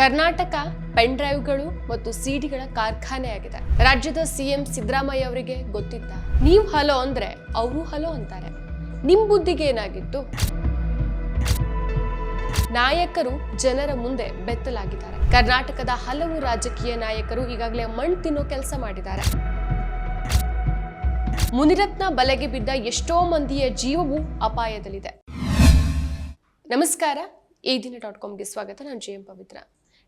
Karnataka pen ಡ್ರೈವ್ಗಳು ಮತ್ತು ಸಿಡಿಗಳ ಕಾರ್ಖಾನೆಯಾಗಿದೆ. ರಾಜ್ಯದ CM Siddaramaiah ಅವರಿಗೆ ಗೊತ್ತಿತ್ತ? ನೀವು ಹಲೋ ಅಂದ್ರೆ ಅವರು ಹಲೋ ಅಂತಾರೆ. ನಿಮ್ ಬುದ್ಧಿಗೆ ಏನಾಗಿತ್ತು? ನಾಯಕರು ಜನರ ಮುಂದೆ ಬೆತ್ತಲಾಗಿದ್ದಾರೆ. ಕರ್ನಾಟಕದ ಹಲವು ರಾಜಕೀಯ ನಾಯಕರು ಈಗಾಗಲೇ ಮಣ್ಣು ತಿನ್ನೋ ಕೆಲಸ ಮಾಡಿದ್ದಾರೆ. ಮುನಿರತ್ನ ಬಲೆಗೆ ಬಿದ್ದ ಎಷ್ಟೋ ಮಂದಿಯ ಜೀವವು ಅಪಾಯದಲ್ಲಿದೆ. ನಮಸ್ಕಾರ, eDina.comಗೆ ಸ್ವಾಗತ. ನಾನು ಜೆ ಎಂ ಪವಿತ್ರ.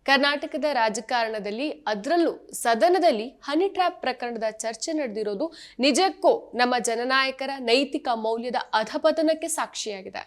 ಕರ್ನಾಟಕದ ರಾಜಕಾರಣದಲ್ಲಿ, ಅದರಲ್ಲೂ ಸದನದಲ್ಲಿ ಹನಿ ಟ್ರ್ಯಾಪ್ ಪ್ರಕರಣದ ಚರ್ಚೆ ನಡೆದಿರೋದು ನಿಜಕ್ಕೂ ನಮ್ಮ ಜನನಾಯಕರ ನೈತಿಕ ಮೌಲ್ಯದ ಅಧಪತನಕ್ಕೆ ಸಾಕ್ಷಿಯಾಗಿದೆ.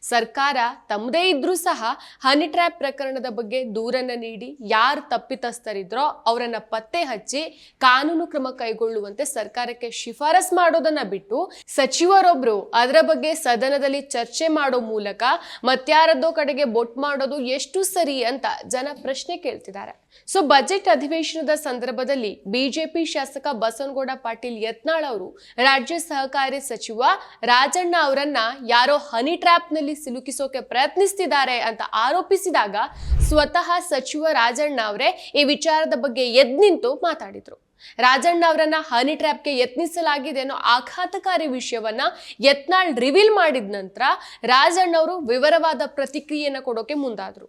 ಸರ್ಕಾರ ತಮ್ಮದೇ ಇದ್ರೂ ಸಹ ಹನಿ ಟ್ರ್ಯಾಪ್ ಪ್ರಕರಣದ ಬಗ್ಗೆ ದೂರನ್ನ ನೀಡಿ ಯಾರು ತಪ್ಪಿತಸ್ಥರಿದ್ರೋ ಅವರನ್ನ ಪತ್ತೆ ಹಚ್ಚಿ ಕಾನೂನು ಕ್ರಮ ಕೈಗೊಳ್ಳುವಂತೆ ಸರ್ಕಾರಕ್ಕೆ ಶಿಫಾರಸ್ ಮಾಡೋದನ್ನ ಬಿಟ್ಟು ಸಚಿವರೊಬ್ರು ಅದರ ಬಗ್ಗೆ ಸದನದಲ್ಲಿ ಚರ್ಚೆ ಮಾಡೋ ಮೂಲಕ ಮತ್ಯಾರದ್ದೋ ಕಡೆಗೆ ಬೊಟ್ ಮಾಡೋದು ಎಷ್ಟು ಸರಿ ಅಂತ ಜನ ಪ್ರಶ್ನೆ ಕೇಳ್ತಿದ್ದಾರೆ. ಸೊ ಬಜೆಟ್ ಅಧಿವೇಶನದ ಸಂದರ್ಭದಲ್ಲಿ ಬಿಜೆಪಿ ಶಾಸಕ ಬಸವನಗೌಡ ಪಾಟೀಲ್ ಯತ್ನಾಳ್ ಅವರು ರಾಜ್ಯ ಸಹಕಾರಿ ಸಚಿವ ರಾಜಣ್ಣ ಅವರನ್ನ ಯಾರೋ ಹನಿ ಟ್ರ್ಯಾಪ್ ನಲ್ಲಿ ಸಿಲುಕಿಸೋಕೆ ಪ್ರಯತ್ನಿಸ್ತಿದ್ದಾರೆ ಅಂತ ಆರೋಪಿಸಿದಾಗ ಸ್ವತಃ ಸಚಿವ ರಾಜಣ್ಣ ಅವರೇ ಈ ವಿಚಾರದ ಬಗ್ಗೆ ಎದ್ದು ನಿಂತು ಮಾತಾಡಿದ್ರು. ರಾಜಣ್ಣ ಅವರನ್ನ ಹನಿ ಟ್ರ್ಯಾಪ್ಗೆ ಯತ್ನಿಸಲಾಗಿದೆ ಅನ್ನೋ ಆಘಾತಕಾರಿ ವಿಷಯವನ್ನ ಯತ್ನಾಳ್ ರಿವೀಲ್ ಮಾಡಿದ ನಂತರ ರಾಜಣ್ಣ ಅವರು ವಿವರವಾದ ಪ್ರತಿಕ್ರಿಯೆಯನ್ನು ಕೊಡೋಕೆ ಮುಂದಾದ್ರು.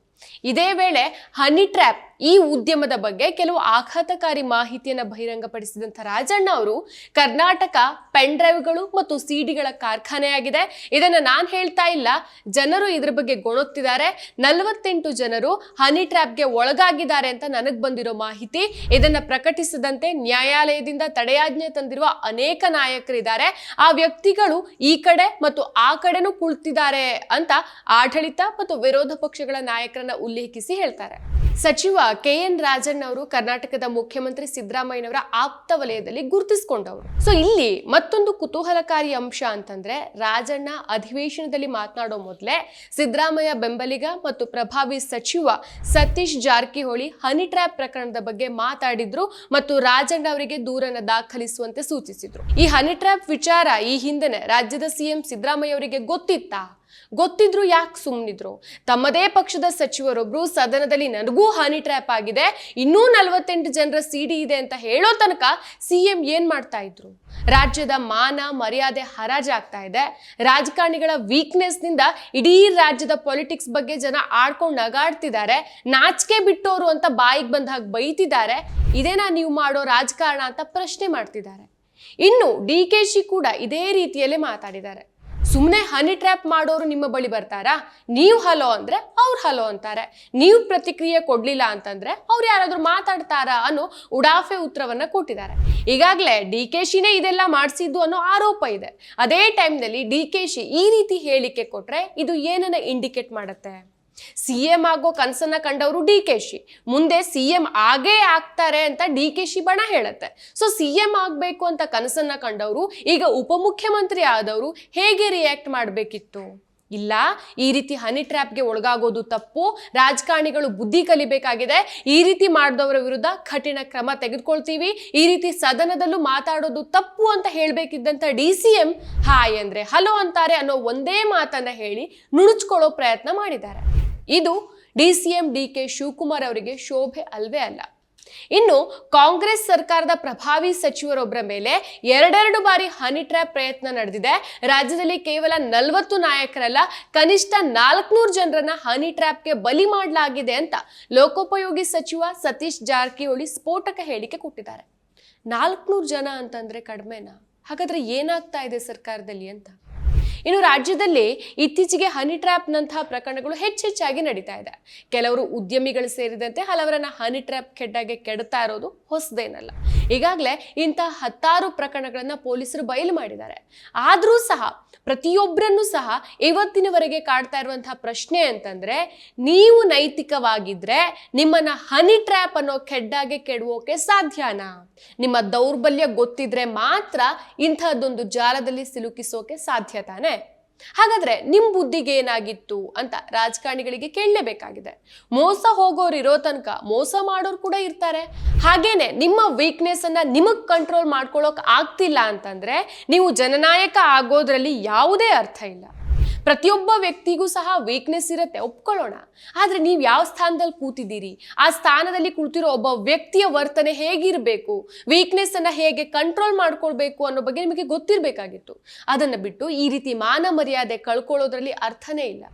ಇದೇ ವೇಳೆ ಹನಿ ಟ್ರ್ಯಾಪ್ ಈ ಉದ್ಯಮದ ಬಗ್ಗೆ ಕೆಲವು ಆಘಾತಕಾರಿ ಮಾಹಿತಿಯನ್ನು ಬಹಿರಂಗಪಡಿಸಿದಂಥ ರಾಜಣ್ಣ ಅವರು ಕರ್ನಾಟಕ ಪೆನ್ ಡ್ರೈವ್ಗಳು ಮತ್ತು ಸಿಡಿಗಳ ಕಾರ್ಖಾನೆಯಾಗಿದೆ, ಇದನ್ನ ನಾನು ಹೇಳ್ತಾ ಇಲ್ಲ, ಜನರು ಇದ್ರ ಬಗ್ಗೆ ಗೊಣಗ್ತಿದ್ದಾರೆ. 48 ಜನರು ಹನಿ ಟ್ರ್ಯಾಪ್ಗೆ ಒಳಗಾಗಿದ್ದಾರೆ ಅಂತ ನನಗೆ ಬಂದಿರೋ ಮಾಹಿತಿ. ಇದನ್ನ ಪ್ರಕಟಿಸದಂತೆ ನ್ಯಾಯಾಲಯದಿಂದ ತಡೆಯಾಜ್ಞೆ ತಂದಿರುವ ಅನೇಕ ನಾಯಕರಿದ್ದಾರೆ. ಆ ವ್ಯಕ್ತಿಗಳು ಈ ಕಡೆ ಮತ್ತು ಆ ಕಡೆನೂ ಕುಳಿತಿದ್ದಾರೆ ಅಂತ ಆಡಳಿತ ಮತ್ತು ವಿರೋಧ ಪಕ್ಷಗಳ ನಾಯಕರನ್ನ ಉಲ್ಲೇಖಿಸಿ ಹೇಳ್ತಾರೆ. ಸಚಿವ ಕೆಎನ್ ರಾಜಣ್ಣ ಅವರು ಕರ್ನಾಟಕದ ಮುಖ್ಯಮಂತ್ರಿ ಸಿದ್ದರಾಮಯ್ಯನವರ ಆಪ್ತ ವಲಯದಲ್ಲಿ ಗುರುತಿಸಿಕೊಂಡವರು. ಸೊ ಇಲ್ಲಿ ಮತ್ತೊಂದು ಕುತೂಹಲಕಾರಿ ಅಂಶ ಅಂತಂದ್ರೆ, ರಾಜಣ್ಣ ಅಧಿವೇಶನದಲ್ಲಿ ಮಾತನಾಡೋ ಮೊದಲೇ ಸಿದ್ದರಾಮಯ್ಯ ಬೆಂಬಲಿಗ ಮತ್ತು ಪ್ರಭಾವಿ ಸಚಿವ ಸತೀಶ್ ಜಾರಕಿಹೊಳಿ ಹನಿ ಟ್ರ್ಯಾಪ್ ಪ್ರಕರಣದ ಬಗ್ಗೆ ಮಾತಾಡಿದ್ರು ಮತ್ತು ರಾಜಣ್ಣ ಅವರಿಗೆ ದೂರನ್ನ ದಾಖಲಿಸುವಂತೆ ಸೂಚಿಸಿದ್ರು. ಈ ಹನಿ ಟ್ರ್ಯಾಪ್ ವಿಚಾರ ಈ ಹಿಂದೆನೆ ರಾಜ್ಯದ ಸಿಎಂ ಸಿದ್ದರಾಮಯ್ಯ ಅವರಿಗೆ ಗೊತ್ತಿತ್ತಾ? ಗೊತ್ತಿದ್ರು ಯಾಕೆ ಸುಮ್ಮನಿದ್ರು? ತಮ್ಮದೇ ಪಕ್ಷದ ಸಚಿವರೊಬ್ರು ಸದನದಲ್ಲಿ ನನಗೂ ಹನಿ ಟ್ರ್ಯಾಪ್ ಆಗಿದೆ, ಇನ್ನೂ 48 ಜನರ ಸಿಡಿ ಇದೆ ಅಂತ ಹೇಳೋ ತನಕ ಸಿಎಂ ಏನ್ ಮಾಡ್ತಾ ಇದ್ರು? ರಾಜ್ಯದ ಮಾನ ಮರ್ಯಾದೆ ಹರಾಜಾಗ್ತಾ ಇದೆ. ರಾಜಕಾರಣಿಗಳ ವೀಕ್ನೆಸ್ ನಿಂದ ಇಡೀ ರಾಜ್ಯದ ಪೊಲಿಟಿಕ್ಸ್ ಬಗ್ಗೆ ಜನ ಆಡ್ಕೊಂಡು ನಗಾಡ್ತಿದ್ದಾರೆ. ನಾಚಿಕೆ ಬಿಟ್ಟೋರು ಅಂತ ಬಾಯಿಗೆ ಬಂದ ಹಾಗೆ ಬೈತಿದ್ದಾರೆ. ಇದೇನಾ ನೀವು ಮಾಡೋ ರಾಜಕಾರಣ ಅಂತ ಪ್ರಶ್ನೆ ಮಾಡ್ತಿದ್ದಾರೆ. ಇನ್ನು ಡಿಕೆಶಿ ಕೂಡ ಇದೇ ರೀತಿಯಲ್ಲೇ ಮಾತಾಡಿದ್ದಾರೆ. ಸುಮ್ಮನೆ ಹನಿ ಟ್ರ್ಯಾಪ್ ಮಾಡೋರು ನಿಮ್ಮ ಬಳಿ ಬರ್ತಾರಾ? ನೀವು ಹಲೋ ಅಂದ್ರೆ ಅವ್ರು ಹಲೋ ಅಂತಾರೆ. ನೀವು ಪ್ರತಿಕ್ರಿಯೆ ಕೊಡ್ಲಿಲ್ಲ ಅಂತಂದ್ರೆ ಅವ್ರು ಯಾರಾದ್ರೂ ಮಾತಾಡ್ತಾರಾ ಅನ್ನೋ ಉಡಾಫೆ ಉತ್ತರವನ್ನ ಕೊಟ್ಟಿದ್ದಾರೆ. ಈಗಾಗಲೇ ಡಿಕೆಶಿನೇ ಇದೆಲ್ಲ ಮಾಡಿಸಿದ್ದು ಅನ್ನೋ ಆರೋಪ ಇದೆ. ಅದೇ ಟೈಮ್ನಲ್ಲಿ ಡಿಕೆಶಿ ಈ ರೀತಿ ಹೇಳಿಕೆ ಕೊಟ್ರೆ ಇದು ಏನನ್ನ ಇಂಡಿಕೇಟ್ ಮಾಡುತ್ತೆ? ಸಿಎಂ ಆಗೋ ಕನಸನ್ನ ಕಂಡವರು ಡಿಕೆಶಿ, ಮುಂದೆ ಸಿಎಂ ಆಗೇ ಆಗ್ತಾರೆ ಅಂತ ಡಿಕೆಶಿ ಬಣ ಹೇಳುತ್ತೆ. ಸೊ ಸಿಎಂ ಆಗ್ಬೇಕು ಅಂತ ಕನಸನ್ನ ಕಂಡವರು ಈಗ ಉಪಮುಖ್ಯಮಂತ್ರಿ ಆದವರು ಹೇಗೆ ರಿಯಾಕ್ಟ್ ಮಾಡಬೇಕಿತ್ತು? ಇಲ್ಲ, ಈ ರೀತಿ ಹನಿ ಟ್ರ್ಯಾಪ್ಗೆ ಒಳಗಾಗೋದು ತಪ್ಪು, ರಾಜಕಾರಣಿಗಳು ಬುದ್ಧಿ ಕಲಿಬೇಕಾಗಿದೆ, ಈ ರೀತಿ ಮಾಡಿದವರ ವಿರುದ್ಧ ಕಠಿಣ ಕ್ರಮ ತೆಗೆದುಕೊಳ್ತೀವಿ, ಈ ರೀತಿ ಸದನದಲ್ಲೂ ಮಾತಾಡೋದು ತಪ್ಪು ಅಂತ ಹೇಳ್ಬೇಕಿದ್ದಂತ ಡಿಸಿಎಂ ಹಾಯ್ ಅಂದ್ರೆ ಹಲೋ ಅಂತಾರೆ ಅನ್ನೋ ಒಂದೇ ಮಾತನ್ನ ಹೇಳಿ ನುಣುಚ್ಕೊಳ್ಳೋ ಪ್ರಯತ್ನ ಮಾಡಿದ್ದಾರೆ. ಇದು ಡಿಸಿಎಂ ಡಿಕೆ ಶಿವಕುಮಾರ್ ಅವರಿಗೆ ಶೋಭೆ ಅಲ್ವೇ ಅಲ್ಲ. ಇನ್ನು ಕಾಂಗ್ರೆಸ್ ಸರ್ಕಾರದ ಪ್ರಭಾವಿ ಸಚಿವರೊಬ್ಬರ ಮೇಲೆ 2 ಬಾರಿ ಹನಿ ಟ್ರ್ಯಾಪ್ ಪ್ರಯತ್ನ ನಡೆದಿದೆ. ರಾಜ್ಯದಲ್ಲಿ ಕೇವಲ 40 ನಾಯಕರಲ್ಲ, ಕನಿಷ್ಠ 400 ಜನರನ್ನ ಹನಿ ಟ್ರ್ಯಾಪ್ಗೆ ಬಲಿ ಮಾಡಲಾಗಿದೆ ಅಂತ ಲೋಕೋಪಯೋಗಿ ಸಚಿವ ಸತೀಶ್ ಜಾರಕಿಹೊಳಿ ಸ್ಫೋಟಕ ಹೇಳಿಕೆ ಕೊಟ್ಟಿದ್ದಾರೆ. 400 ಜನ ಅಂತಂದ್ರೆ ಕಡಿಮೆನಾ? ಹಾಗಾದ್ರೆ ಏನಾಗ್ತಾ ಇದೆ ಸರ್ಕಾರದಲ್ಲಿ ಅಂತ? ಇನ್ನು ರಾಜ್ಯದಲ್ಲಿ ಇತ್ತೀಚೆಗೆ ಹನಿ ಟ್ರ್ಯಾಪ್ ನಂತಹ ಪ್ರಕರಣಗಳು ಹೆಚ್ಚೆಚ್ಚಾಗಿ ನಡೀತಾ ಇದೆ. ಕೆಲವರು ಉದ್ಯಮಿಗಳು ಸೇರಿದಂತೆ ಹಲವರನ್ನ ಹನಿ ಟ್ರ್ಯಾಪ್ ಕೆಡ್ಡಾಗೆ ಕೆಡ್ತಾ ಇರೋದು ಹೊಸದೇನಲ್ಲ. ಈಗಾಗಲೇ ಇಂತಹ 10 ಪ್ರಕರಣಗಳನ್ನ ಪೊಲೀಸರು ಬಯಲು ಮಾಡಿದ್ದಾರೆ. ಆದ್ರೂ ಸಹ ಪ್ರತಿಯೊಬ್ಬರನ್ನು ಸಹ ಇವತ್ತಿನವರೆಗೆ ಕಾಡ್ತಾ ಇರುವಂತಹ ಪ್ರಶ್ನೆ ಅಂತಂದ್ರೆ, ನೀವು ನೈತಿಕವಾಗಿದ್ರೆ ನಿಮ್ಮನ್ನ ಹನಿ ಟ್ರ್ಯಾಪ್ ಅನ್ನೋ ಕೆಡ್ಡಾಗೆ ಕೆಡುವೋಕೆ ಸಾಧ್ಯನಾ? ನಿಮ್ಮ ದೌರ್ಬಲ್ಯ ಗೊತ್ತಿದ್ರೆ ಮಾತ್ರ ಇಂತಹದ್ದೊಂದು ಜಾಲದಲ್ಲಿ ಸಿಲುಕಿಸೋಕೆ ಸಾಧ್ಯ ತಾನೆ? ಹಾಗಾದ್ರೆ ನಿಮ್ ಬುದ್ಧಿಗೆ ಏನಾಗಿತ್ತು ಅಂತ ರಾಜಕಾರಣಿಗಳಿಗೆ ಕೇಳಲೇಬೇಕಾಗಿದೆ. ಮೋಸ ಹೋಗೋರು ಇರೋ ತನಕ ಮೋಸ ಮಾಡೋರು ಕೂಡ ಇರ್ತಾರೆ. ಹಾಗೇನೆ ನಿಮ್ಮ ವೀಕ್ನೆಸ್ ಅನ್ನ ನಿಮಗ್ ಕಂಟ್ರೋಲ್ ಮಾಡ್ಕೊಳ್ಳೋಕ್ ಆಗ್ತಿಲ್ಲ ಅಂತಂದ್ರೆ ನೀವು ಜನನಾಯಕ ಆಗೋದ್ರಲ್ಲಿ ಯಾವುದೇ ಅರ್ಥ ಇಲ್ಲ. ಪ್ರತಿಯೊಬ್ಬ ವ್ಯಕ್ತಿಗೂ ಸಹ ವೀಕ್ನೆಸ್ ಇರುತ್ತೆ, ಒಪ್ಕೊಳ್ಳೋಣ. ಆದ್ರೆ ನೀವು ಯಾವ ಸ್ಥಾನದಲ್ಲಿ ಕೂತಿದ್ದೀರಿ, ಆ ಸ್ಥಾನದಲ್ಲಿ ಕೂತಿರೋ ಒಬ್ಬ ವ್ಯಕ್ತಿಯ ವರ್ತನೆ ಹೇಗಿರಬೇಕು, ವೀಕ್ನೆಸ್ ಅನ್ನ ಹೇಗೆ ಕಂಟ್ರೋಲ್ ಮಾಡ್ಕೊಳ್ಬೇಕು ಅನ್ನೋ ಬಗ್ಗೆ ನಿಮಗೆ ಗೊತ್ತಿರಬೇಕಾಗಿತ್ತು. ಅದನ್ನ ಬಿಟ್ಟು ಈ ರೀತಿ ಮಾನ ಮರ್ಯಾದೆ ಕಳ್ಕೊಳ್ಳೋದ್ರಲ್ಲಿ ಅರ್ಥನೇ ಇಲ್ಲ.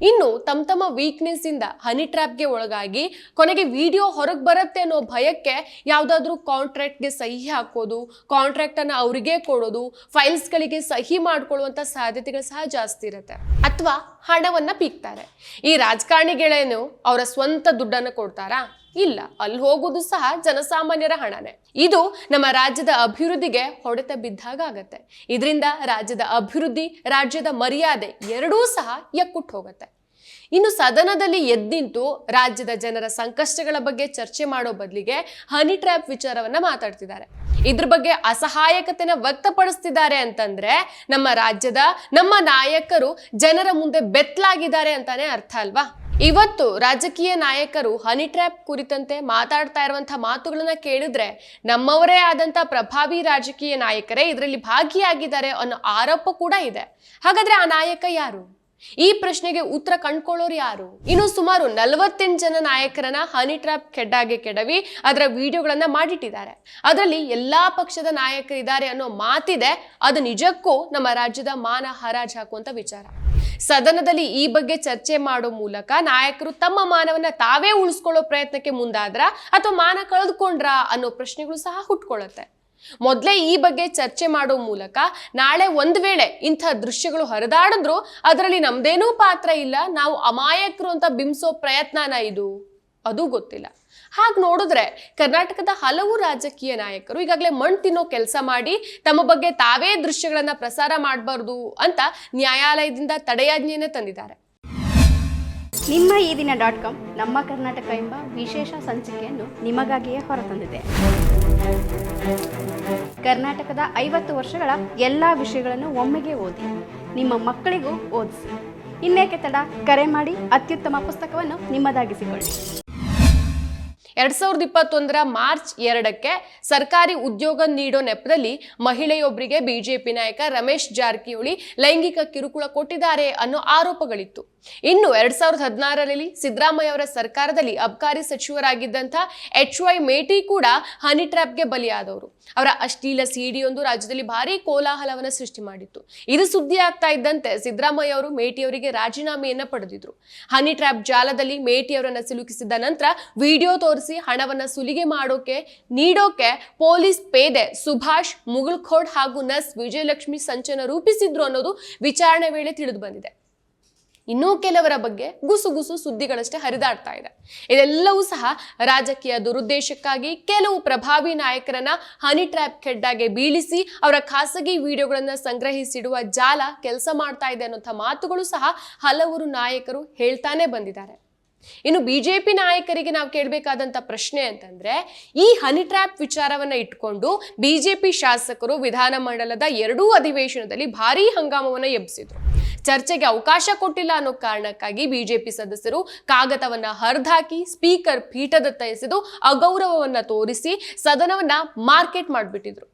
ಇನ್ನು ತಮ್ಮ ವೀಕ್ನೆಸ್ ಇಂದ ಹನಿ ಟ್ರ್ಯಾಪ್ಗೆ ಒಳಗಾಗಿ ಕೊನೆಗೆ ವಿಡಿಯೋ ಹೊರಗೆ ಬರುತ್ತೆ ಅನ್ನೋ ಭಯಕ್ಕೆ ಯಾವುದಾದ್ರೂ ಕಾಂಟ್ರಾಕ್ಟ್ಗೆ ಸಹಿ ಹಾಕೋದು, ಕಾಂಟ್ರಾಕ್ಟ್ ಅನ್ನ ಅವರಿಗೆ ಕೊಡೋದು, ಫೈಲ್ಸ್ಗಳಿಗೆ ಸಹಿ ಮಾಡ್ಕೊಳ್ಳುವಂತ ಸಾಧ್ಯತೆಗಳು ಸಹ ಜಾಸ್ತಿ ಇರುತ್ತೆ. ಅಥವಾ ಹಣವನ್ನ ಪೀಕ್ತಾರೆ. ಈ ರಾಜಕಾರಣಿಗಳೇನು ಅವರ ಸ್ವಂತ ದುಡ್ಡನ್ನು ಕೊಡ್ತಾರಾ? ಇಲ್ಲ, ಅಲ್ಲಿ ಹೋಗೋದು ಸಹ ಜನಸಾಮಾನ್ಯರ ಹಣನೇ. ಇದು ನಮ್ಮ ರಾಜ್ಯದ ಅಭಿವೃದ್ಧಿಗೆ ಹೊಡೆತ ಬಿದ್ದಾಗ ಆಗತ್ತೆ. ಇದರಿಂದ ರಾಜ್ಯದ ಅಭಿವೃದ್ಧಿ, ರಾಜ್ಯದ ಮರ್ಯಾದೆ ಎರಡೂ ಸಹ ಎಕ್ಕುಟ್ಟು ಹೋಗುತ್ತೆ. ಇನ್ನು ಸದನದಲ್ಲಿ ಎದ್ದಿಂತು ರಾಜ್ಯದ ಜನರ ಸಂಕಷ್ಟಗಳ ಬಗ್ಗೆ ಚರ್ಚೆ ಮಾಡೋ ಬದಲಿಗೆ ಹನಿ ಟ್ರ್ಯಾಪ್ ವಿಚಾರವನ್ನ ಮಾತಾಡ್ತಿದ್ದಾರೆ. ಇದ್ರ ಬಗ್ಗೆ ಅಸಹಾಯಕತೆನ ವ್ಯಕ್ತಪಡಿಸ್ತಿದ್ದಾರೆ ಅಂತಂದ್ರೆ ನಮ್ಮ ರಾಜ್ಯದ ನಮ್ಮ ನಾಯಕರು ಜನರ ಮುಂದೆ ಬೆತ್ತಲಾಗಿದ್ದಾರೆ ಅಂತಾನೆ ಅರ್ಥ ಅಲ್ವಾ? ಇವತ್ತು ರಾಜಕೀಯ ನಾಯಕರು ಹನಿ ಟ್ರ್ಯಾಪ್ ಕುರಿತಂತೆ ಮಾತಾಡ್ತಾ ಇರುವಂತಹ ಮಾತುಗಳನ್ನ ಕೇಳಿದ್ರೆ ನಮ್ಮವರೇ ಆದಂತ ಪ್ರಭಾವಿ ರಾಜಕೀಯ ನಾಯಕರೇ ಇದರಲ್ಲಿ ಭಾಗಿಯಾಗಿದ್ದಾರೆ ಅನ್ನೋ ಆರೋಪ ಕೂಡ ಇದೆ. ಹಾಗಾದ್ರೆ ಆ ನಾಯಕ ಯಾರು? ಈ ಪ್ರಶ್ನೆಗೆ ಉತ್ತರ ಕಂಡ್ಕೊಳ್ಳೋರು ಯಾರು? ಇನ್ನು ಸುಮಾರು 48 ಜನ ನಾಯಕರನ್ನ ಹನಿ ಟ್ರ್ಯಾಪ್ ಕೆಡ್ಡಾಗೆ ಕೆಡವಿ ಅದರ ವಿಡಿಯೋಗಳನ್ನ ಮಾಡಿಟ್ಟಿದ್ದಾರೆ. ಅದರಲ್ಲಿ ಎಲ್ಲಾ ಪಕ್ಷದ ನಾಯಕರಿದ್ದಾರೆ ಅನ್ನೋ ಮಾತಿದೆ. ಅದು ನಿಜಕ್ಕೂ ನಮ್ಮ ರಾಜ್ಯದ ಮಾನ ಹರಾಜು ಹಾಕುವಂತ ವಿಚಾರ. ಸದನದಲ್ಲಿ ಈ ಬಗ್ಗೆ ಚರ್ಚೆ ಮಾಡೋ ಮೂಲಕ ನಾಯಕರು ತಮ್ಮ ಮಾನವನ್ನ ತಾವೇ ಉಳಿಸ್ಕೊಳ್ಳೋ ಪ್ರಯತ್ನಕ್ಕೆ ಮುಂದಾದ್ರ ಅಥವಾ ಮಾನ ಕಳೆದುಕೊಂಡ್ರ ಅನ್ನೋ ಪ್ರಶ್ನೆಗಳು ಸಹ ಹುಟ್ಕೊಳ್ಳುತ್ತೆ. ಮೊದಲೇ ಈ ಬಗ್ಗೆ ಚರ್ಚೆ ಮಾಡೋ ಮೂಲಕ ನಾಳೆ ಒಂದ್ ವೇಳೆ ಇಂಥ ದೃಶ್ಯಗಳು ಹರಿದಾಡಿದ್ರು ಅದರಲ್ಲಿ ನಮ್ದೇನೂ ಪಾತ್ರ ಇಲ್ಲ, ನಾವು ಅಮಾಯಕರು ಅಂತ ಬಿಂಬಿಸೋ ಪ್ರಯತ್ನನ ಇದು? ಅದು ಗೊತ್ತಿಲ್ಲ. ಹಾಗೆ ನೋಡಿದ್ರೆ ಕರ್ನಾಟಕದ ಹಲವು ರಾಜಕೀಯ ನಾಯಕರು ಈಗಾಗಲೇ ಮಣ್ಣು ತಿನ್ನೋ ಕೆಲಸ ಮಾಡಿ ತಮ್ಮ ಬಗ್ಗೆ ತಾವೇ ದೃಶ್ಯಗಳನ್ನ ಪ್ರಸಾರ ಮಾಡಬಾರ್ದು ಅಂತ ನ್ಯಾಯಾಲಯದಿಂದ ತಡೆಯಾಜ್ಞೆಯನ್ನು ತಂದಿದ್ದಾರೆ. ನಿಮ್ಮ ಈ ದಿನ .com ನಮ್ಮ ಕರ್ನಾಟಕ ಎಂಬ ವಿಶೇಷ ಸಂಚಿಕೆಯನ್ನು ನಿಮಗಾಗಿಯೇ ಹೊರತಂದಿದೆ. ಕರ್ನಾಟಕದ 50 ವರ್ಷಗಳ ಎಲ್ಲ ವಿಷಯಗಳನ್ನು ಒಮ್ಮೆಗೆ ಓದಿ ನಿಮ್ಮ ಮಕ್ಕಳಿಗೂ ಓದಿಸಿ. ಇನ್ನೇಕೆ ತಡ, ಕರೆ ಮಾಡಿ ಅತ್ಯುತ್ತಮ ಪುಸ್ತಕವನ್ನು ನಿಮ್ಮದಾಗಿಸಿಕೊಳ್ಳಿ. 2021 ಮಾರ್ಚ್ 2ಕ್ಕೆ ಸರ್ಕಾರಿ ಉದ್ಯೋಗ ನೀಡೋ ನೆಪದಲ್ಲಿ ಮಹಿಳೆಯೊಬ್ಬರಿಗೆ ಬಿಜೆಪಿ ನಾಯಕ ರಮೇಶ್ ಜಾರಕಿಹೊಳಿ ಲೈಂಗಿಕ ಕಿರುಕುಳ ಕೊಟ್ಟಿದ್ದಾರೆ ಅನ್ನೋ ಆರೋಪಗಳಿತ್ತು. ಇನ್ನು 2016ರಲ್ಲಿ ಸಿದ್ದರಾಮಯ್ಯ ಅವರ ಸರ್ಕಾರದಲ್ಲಿ ಅಬಕಾರಿ ಸಚಿವರಾಗಿದ್ದಂಥ HY ಮೇಟಿ ಕೂಡ ಹನಿ ಟ್ರ್ಯಾಪ್ಗೆ ಬಲಿಯಾದವರು. ಅವರ ಅಶ್ಲೀಲ ಸಿಡಿಯೊಂದು ರಾಜ್ಯದಲ್ಲಿ ಭಾರಿ ಕೋಲಾಹಲವನ್ನ ಸೃಷ್ಟಿ ಮಾಡಿತ್ತು. ಇದು ಸುದ್ದಿ ಆಗ್ತಾ ಇದ್ದಂತೆ ಸಿದ್ದರಾಮಯ್ಯ ಅವರು ಮೇಟಿಯವರಿಗೆ ರಾಜೀನಾಮೆಯನ್ನ ಪಡೆದಿದ್ರು. ಹನಿ ಟ್ರ್ಯಾಪ್ ಜಾಲದಲ್ಲಿ ಮೇಟಿಯವರನ್ನ ಸಿಲುಕಿಸಿದ ನಂತರ ವಿಡಿಯೋ ತೋರಿಸಿ ಹಣವನ್ನ ಸುಲಿಗೆ ನೀಡೋಕೆ ಪೊಲೀಸ್ ಪೇದೆ ಸುಭಾಷ್ ಮುಗುಳ್ಖೋಡ್ ಹಾಗೂ ನರ್ಸ್ ವಿಜಯಲಕ್ಷ್ಮಿ ಸಂಚನ ರೂಪಿಸಿದ್ರು ಅನ್ನೋದು ವಿಚಾರಣೆ ವೇಳೆ ತಿಳಿದು ಬಂದಿದೆ. ಇನ್ನೂ ಕೆಲವರ ಬಗ್ಗೆ ಗುಸುಗುಸು ಸುದ್ದಿಗಳಷ್ಟೇ ಹರಿದಾಡ್ತಾ ಇದೆ. ಇದೆಲ್ಲವೂ ಸಹ ರಾಜಕೀಯ ದುರುದ್ದೇಶಕ್ಕಾಗಿ ಕೆಲವು ಪ್ರಭಾವಿ ನಾಯಕರನ್ನ ಹನಿ ಟ್ರ್ಯಾಪ್ ಕೆಡ್ಡಾಗೆ ಬೀಳಿಸಿ ಅವರ ಖಾಸಗಿ ವಿಡಿಯೋಗಳನ್ನ ಸಂಗ್ರಹಿಸಿಡುವ ಜಾಲ ಕೆಲಸ ಮಾಡ್ತಾ ಇದೆ ಅನ್ನೋಂಥ ಮಾತುಗಳು ಸಹ ಹಲವರು ನಾಯಕರು ಹೇಳ್ತಾನೆ ಬಂದಿದ್ದಾರೆ. ಇನ್ನು ಬಿಜೆಪಿ ನಾಯಕರಿಗೆ ನಾವು ಕೇಳಬೇಕಾದಂತ ಪ್ರಶ್ನೆ ಅಂತಂದ್ರೆ, ಈ ಹನಿ ಟ್ರ್ಯಾಪ್ ವಿಚಾರವನ್ನ ಇಟ್ಕೊಂಡು ಬಿಜೆಪಿ ಶಾಸಕರು ವಿಧಾನಮಂಡಲದ 2 ಅಧಿವೇಶನದಲ್ಲಿ ಭಾರೀ ಹಂಗಾಮವನ್ನ ಎಬ್ಬಿಸಿದ್ರು. ಚರ್ಚೆಗೆ ಅವಕಾಶ ಕೊಟ್ಟಿಲ್ಲ ಅನ್ನೋ ಕಾರಣಕ್ಕಾಗಿ ಬಿಜೆಪಿ ಸದಸ್ಯರು ಕಾಗದವನ್ನ ಹರಿದಾಕಿ ಸ್ಪೀಕರ್ ಪೀಠದತ್ತ ಎಸೆದು ಅಗೌರವವನ್ನ ತೋರಿಸಿ ಸದನವನ್ನ ಮಾರ್ಕೆಟ್ ಮಾಡಿಬಿಟ್ಟಿದ್ರು.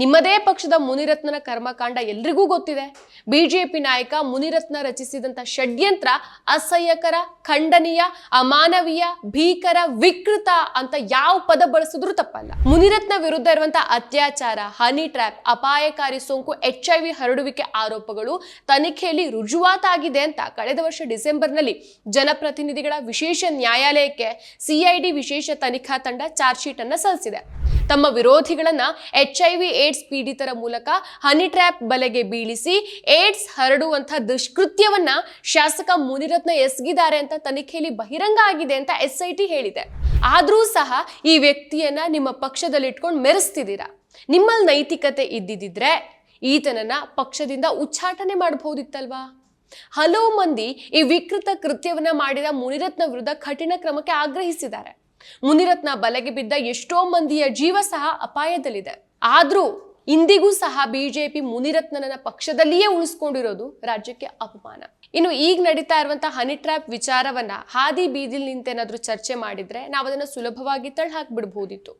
ನಿಮ್ಮದೇ ಪಕ್ಷದ ಮುನಿರತ್ನನ ಕರ್ಮಕಾಂಡ ಎಲ್ರಿಗೂ ಗೊತ್ತಿದೆ. ಬಿಜೆಪಿ ನಾಯಕ ಮುನಿರತ್ನ ರಚಿಸಿದಂತ ಷಡ್ಯಂತ್ರ ಅಸಹ್ಯಕರ, ಖಂಡನೀಯ, ಅಮಾನವೀಯ, ಭೀಕರ, ವಿಕೃತ ಅಂತ ಯಾವ ಪದ ಬಳಸಿದ್ರು ತಪ್ಪಲ್ಲ. ಮುನಿರತ್ನ ವಿರುದ್ಧ ಇರುವಂತಹ ಅತ್ಯಾಚಾರ, ಹನಿ ಟ್ರ್ಯಾಪ್, ಅಪಾಯಕಾರಿ ಸೋಂಕು, HIV ಹರಡುವಿಕೆ ಆರೋಪಗಳು ತನಿಖೆಯಲ್ಲಿ ರುಜುವಾತಾಗಿದೆ ಅಂತ ಕಳೆದ ವರ್ಷ ಡಿಸೆಂಬರ್ನಲ್ಲಿ ಜನಪ್ರತಿನಿಧಿಗಳ ವಿಶೇಷ ನ್ಯಾಯಾಲಯಕ್ಕೆ CID ವಿಶೇಷ ತನಿಖಾ ತಂಡ ಚಾರ್ಜ್ ಶೀಟ್ ಅನ್ನ ಸಲ್ಲಿಸಿದೆ. ತಮ್ಮ ವಿರೋಧಿಗಳನ್ನ HIV ಏಡ್ಸ್ ಪೀಡಿತರ ಮೂಲಕ ಹನಿ ಟ್ರ್ಯಾಪ್ ಬಲೆಗೆ ಬೀಳಿಸಿ ಏಡ್ಸ್ ಹರಡುವಂತಹ ದುಷ್ಕೃತ್ಯವನ್ನ ಶಾಸಕ ಮುನಿರತ್ನ ಎಸಗಿದ್ದಾರೆ ಅಂತ ತನಿಖೆಯಲ್ಲಿ ಬಹಿರಂಗ ಆಗಿದೆ ಅಂತ SIT ಹೇಳಿದೆ. ಆದ್ರೂ ಸಹ ಈ ವ್ಯಕ್ತಿಯನ್ನ ನಿಮ್ಮ ಪಕ್ಷದಲ್ಲಿ ಇಟ್ಕೊಂಡು ಮೆರೆಸ್ತಿದ್ದೀರಾ. ನಿಮ್ಮಲ್ಲಿ ನೈತಿಕತೆ ಇದ್ದಿದ್ರೆ ಈತನನ್ನ ಪಕ್ಷದಿಂದ ಉಚ್ಚಾಟನೆ ಮಾಡಬಹುದಿತ್ತಲ್ವಾ? ಹಲವು ಮಂದಿ ಈ ವಿಕೃತ ಕೃತ್ಯವನ್ನ ಮಾಡಿದ ಮುನಿರತ್ನ ವಿರುದ್ಧ ಕಠಿಣ ಕ್ರಮಕ್ಕೆ ಆಗ್ರಹಿಸಿದ್ದಾರೆ. ಮುನಿರತ್ನ ಬಲೆಗೆ ಬಿದ್ದ ಎಷ್ಟೋ ಮಂದಿಯ ಜೀವ ಸಹ ಅಪಾಯದಲ್ಲಿದೆ. ಆದ್ರೂ ಇಂದಿಗೂ ಸಹ ಬಿಜೆಪಿ ಮುನಿರತ್ನನ ಪಕ್ಷದಲ್ಲಿಯೇ ಉಳಿಸ್ಕೊಂಡಿರೋದು ರಾಜ್ಯಕ್ಕೆ ಅಪಮಾನ. ಇನ್ನು ಈಗ ನಡೀತಾ ಇರುವಂತಹ ಹನಿ ಟ್ರ್ಯಾಪ್ ವಿಚಾರವನ್ನ ಹಾದಿ ಬೀದಿಲ್ ನಿಂತೇನಾದ್ರೂ ಚರ್ಚೆ ಮಾಡಿದ್ರೆ ನಾವು ಅದನ್ನ ಸುಲಭವಾಗಿ ತಳ್ಳಿ ಹಾಕ್ಬಿಡ್ಬೋದಿತ್ತು.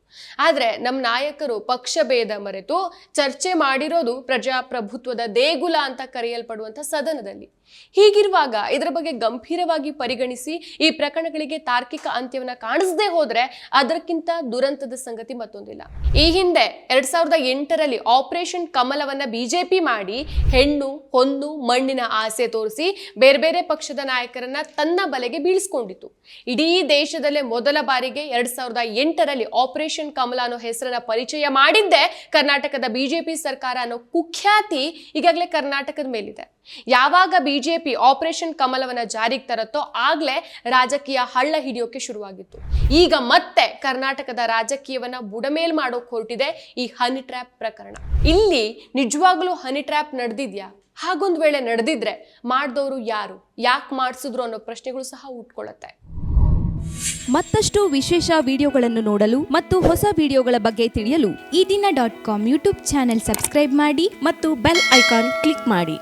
ಆದ್ರೆ ನಮ್ಮ ನಾಯಕರು ಪಕ್ಷ ಭೇದ ಮರೆತು ಚರ್ಚೆ ಮಾಡಿರೋದು ಪ್ರಜಾಪ್ರಭುತ್ವದ ದೇಗುಲ ಅಂತ ಕರೆಯಲ್ಪಡುವಂತ ಸದನದಲ್ಲಿ. ಹೀಗಿರುವಾಗ ಇದರ ಬಗ್ಗೆ ಗಂಭೀರವಾಗಿ ಪರಿಗಣಿಸಿ ಈ ಪ್ರಕರಣಗಳಿಗೆ ತಾರ್ಕಿಕ ಅಂತ್ಯವನ್ನ ಕಾಣಿಸದೇ ಹೋದ್ರೆ ಅದಕ್ಕಿಂತ ದುರಂತದ ಸಂಗತಿ ಮತ್ತೊಂದಿಲ್ಲ. ಈ ಹಿಂದೆ 2008ರಲ್ಲಿ ಆಪರೇಷನ್ ಕಮಲವನ್ನ ಬಿಜೆಪಿ ಮಾಡಿ ಹೆಣ್ಣು ಹೊನ್ನು ಮಣ್ಣಿನ ಆಸೆ ತೋರಿಸಿ ಬೇರೆ ಬೇರೆ ಪಕ್ಷದ ನಾಯಕರನ್ನ ತನ್ನ ಬಲೆಗೆ ಬೀಳಿಸ್ಕೊಂಡಿತ್ತು. ಇಡೀ ದೇಶದಲ್ಲೇ ಮೊದಲ ಬಾರಿಗೆ 2008ರಲ್ಲಿ ಆಪರೇಷನ್ ಕಮಲ ಅನ್ನೋ ಹೆಸರನ್ನ ಪರಿಚಯ ಮಾಡಿದ್ದೆ ಕರ್ನಾಟಕದ ಬಿಜೆಪಿ ಸರ್ಕಾರ ಅನ್ನೋ ಕುಖ್ಯಾತಿ ಈಗಾಗಲೇ ಕರ್ನಾಟಕದ ಮೇಲಿದೆ. ಯಾವಾಗ ಬಿಜೆಪಿ ಆಪರೇಷನ್ ಕಮಲವನ್ನ ಜಾರಿಗೆ ತರತ್ತೋ ಆಗ್ಲೇ ರಾಜಕೀಯ ಹಳ್ಳ ಹಿಡಿಯೋಕೆ ಶುರುವಾಗಿತ್ತು. ಈಗ ಮತ್ತೆ ಕರ್ನಾಟಕದ ರಾಜಕೀಯವನ್ನ ಬುಡಮೇಲ್ ಮಾಡೋಕ್ ಹೊರಟಿದೆ ಈ ಹನಿ ಟ್ರ್ಯಾಪ್ ಪ್ರಕರಣ. ಇಲ್ಲಿ ನಿಜವಾಗ್ಲೂ ಹನಿ ಟ್ರ್ಯಾಪ್ ನಡೆದಿದ್ಯಾ? ಹಾಗೊಂದ್ ವೇಳೆ ನಡೆದಿದ್ರೆ ಮಾಡಿದವರು ಯಾರು, ಯಾಕೆ ಮಾಡಿಸಿದ್ರು ಅನ್ನೋ ಪ್ರಶ್ನೆಗಳು ಸಹ ಹುಟ್ಕೊಳ್ಳುತ್ತೆ. ಮತ್ತಷ್ಟು ವಿಶೇಷ ವಿಡಿಯೋಗಳನ್ನು ನೋಡಲು ಮತ್ತು ಹೊಸ ವಿಡಿಯೋಗಳ ಬಗ್ಗೆ ತಿಳಿಯಲು ಈ ದಿನ .com ಯೂಟ್ಯೂಬ್ ಚಾನೆಲ್ ಸಬ್ಸ್ಕ್ರೈಬ್ ಮಾಡಿ ಮತ್ತು ಬೆಲ್ ಐಕಾನ್ ಕ್ಲಿಕ್ ಮಾಡಿ.